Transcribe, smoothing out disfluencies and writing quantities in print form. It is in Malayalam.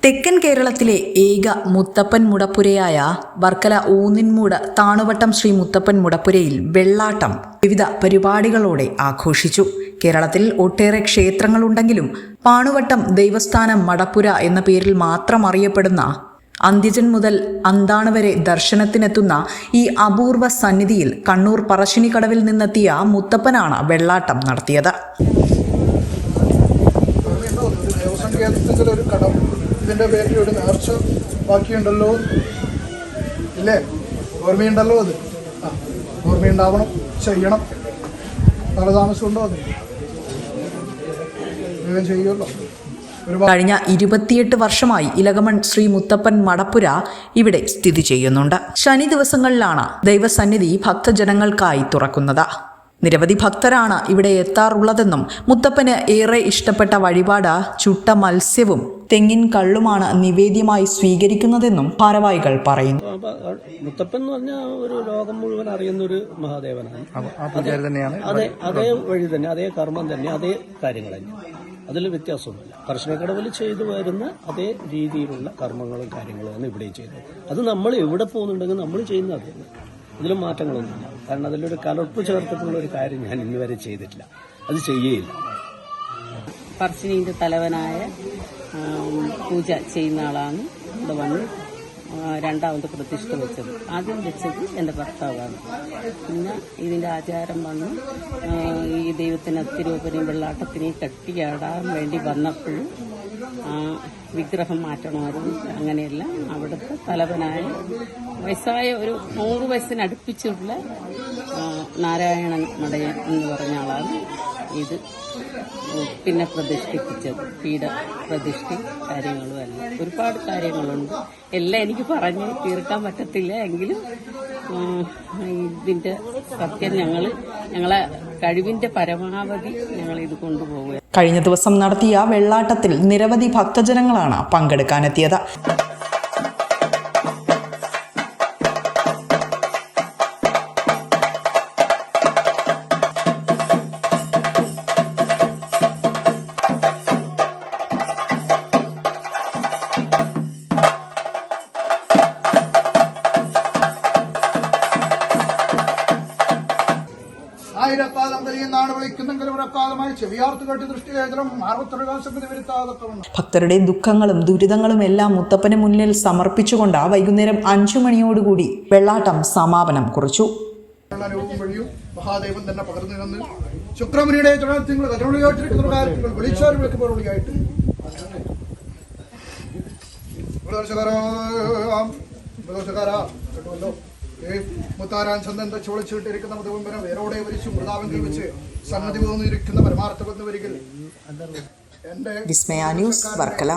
തെക്കൻ കേരളത്തിലെ ഏക മുത്തപ്പൻ മുടപ്പുരയായ വർക്കല ഊന്നിൻമൂട് താണുവട്ടം ശ്രീ മുത്തപ്പൻ മുടപ്പുരയിൽ വെള്ളാട്ടം വിവിധ പരിപാടികളോടെ ആഘോഷിച്ചു. കേരളത്തിൽ ഒട്ടേറെ ക്ഷേത്രങ്ങളുണ്ടെങ്കിലും പാണുവട്ടം ദൈവസ്ഥാനം മടപ്പുര എന്ന പേരിൽ മാത്രം അറിയപ്പെടുന്ന അന്ത്യജൻ മുതൽ അന്താണ് വരെ ദർശനത്തിനെത്തുന്ന ഈ അപൂർവ സന്നിധിയിൽ കണ്ണൂർ പറശ്ശിനിക്കടവിൽ നിന്നെത്തിയ മുത്തപ്പനാണ് വെള്ളാട്ടം നടത്തിയത്. ഇതിൻ്റെ പേരിൽ ഒരു നേർച്ച ബാക്കിയുണ്ടല്ലോ, ഇല്ലേ? ഓർമ്മയുണ്ടല്ലോ, അത് ഓർമ്മയുണ്ടാവണം, ചെയ്യണം. പല താമസമുണ്ടോ? അത് വേഗം ചെയ്യുമല്ലോ. കഴിഞ്ഞ 28 വർഷമായി ഇലകമൺ ശ്രീ മുത്തപ്പൻ മടപ്പുര ഇവിടെ സ്ഥിതി ചെയ്യുന്നുണ്ട്. ശനി ദിവസങ്ങളിലാണ് ദൈവസന്നിധി ഭക്തജനങ്ങൾക്കായി തുറക്കുന്നത്. നിരവധി ഭക്തരാണ് ഇവിടെ എത്താറുള്ളതെന്നും മുത്തപ്പന് ഏറെ ഇഷ്ടപ്പെട്ട വഴിപാട് ചുട്ട മത്സ്യവും തെങ്ങിൻ കള്ളുമാണ് നിവേദ്യമായി സ്വീകരിക്കുന്നതെന്നും ഭാരവാഹികൾ പറയുന്നു. മുത്തപ്പൻ എന്ന് പറഞ്ഞാൽ ഒരു ലോകം മുഴുവൻ അറിയുന്ന ഒരു മഹാദേവനാണ്. അതേ വഴി തന്നെ, അതേ കർമ്മം തന്നെ, അതേ കാര്യങ്ങൾ തന്നെ, അതിൽ വ്യത്യാസമൊന്നുമില്ല. പറശ്ശിനിക്കടവിൽ ചെയ്തു വരുന്ന അതേ രീതിയിലുള്ള കർമ്മങ്ങളും കാര്യങ്ങളുമാണ് ഇവിടെയും ചെയ്യുന്നത്. അത് നമ്മൾ എവിടെ പോകുന്നുണ്ടെങ്കിൽ നമ്മൾ ചെയ്യുന്നത് അത് തന്നെ, അതിലും മാറ്റങ്ങളൊന്നുമില്ല. കാരണം അതിലൊരു കലർപ്പ് ചേർത്തിട്ടുള്ള ഒരു കാര്യം ഞാൻ ഇന്നുവരെ ചെയ്തിട്ടില്ല, അത് ചെയ്യുകയില്ല. പറശ്ശിനിന്റെ തലവനായ പൂജ ചെയ്യുന്ന ആളാണ് ഇവിടെ വന്ന് രണ്ടാമത് പ്രതിഷ്ഠ വെച്ചത്. ആദ്യം വെച്ചത് എൻ്റെ ഭർത്താവാണ്. പിന്നെ ഇതിൻ്റെ ആചാരം വന്ന് ഈ ദൈവത്തിന് തിരുവപ്പനെയും വെള്ളാട്ടത്തിനെയും കെട്ടിയാടാൻ വേണ്ടി വന്നപ്പോഴും വിഗ്രഹം മാറ്റണമായിരുന്നു. അങ്ങനെയല്ല, അവിടുത്തെ തലവനായ വയസ്സായ ഒരു 100 വയസ്സിനടുപ്പിച്ചുള്ള നാരായണൻ മടയൻ എന്ന് പറഞ്ഞ ആളാണ് ഇത് പിന്നെ പ്രതിഷ്ഠിപ്പിച്ചത്. പീഠ പ്രതിഷ്ഠ കാര്യങ്ങളും അല്ല, ഒരുപാട് കാര്യങ്ങളുണ്ട്. എല്ലാം എനിക്ക് പറഞ്ഞ് തീർക്കാൻ പറ്റത്തില്ല. എങ്കിലും ഇതിന്റെ സത്യം ഞങ്ങളെ കഴിവിന്റെ പരമാവധി ഞങ്ങൾ ഇത് കൊണ്ടുപോകുക. കഴിഞ്ഞ ദിവസം നടത്തിയ വെള്ളാട്ടത്തിൽ നിരവധി ഭക്തജനങ്ങളാണ് പങ്കെടുക്കാനെത്തിയത്. ആയിരക്കാലം കഴിയുന്നാണ് വിളിക്കുന്നെങ്കിലും ഒരക്കാലമായി ചെവിയാർത്ത് കേട്ട് ദൃഷ്ടികേന്ദ്രം 62 വരുത്താതൊക്കെ. ഭക്തരുടെ ദുഃഖങ്ങളും ദുരിതങ്ങളും എല്ലാം മുത്തപ്പന് മുന്നിൽ സമർപ്പിച്ചുകൊണ്ട് വൈകുന്നേരം 5 മണിയോടുകൂടി വെള്ളാട്ടം സമാപനം കുറിച്ചു. വഴിയും മഹാദേവൻ തന്നെ പകർന്നു നിന്ന് ശുക്രമുനിയുടെ ചുഴത്തിങ്ങൾ കരുണയായിട്ടിരിക്കുന്ന കാര്യങ്ങൾ വിളിച്ചാൽ വിളിക്കുമ്പോഴായിട്ട് കേട്ടുവല്ലോ. മുത്താരാൻ ചന്ദൻ ചോളിച്ചിട്ടിരിക്കുന്ന മുതമ്പനം വേരോടെ വരിച്ചു മൃതാവെങ്കിൽ വെച്ച് സന്നദ്ധി പോന്നിരിക്കുന്ന പരമാർത്ഥ വരികിൽ. വിസ്മയ ന്യൂസ് വർക്കല.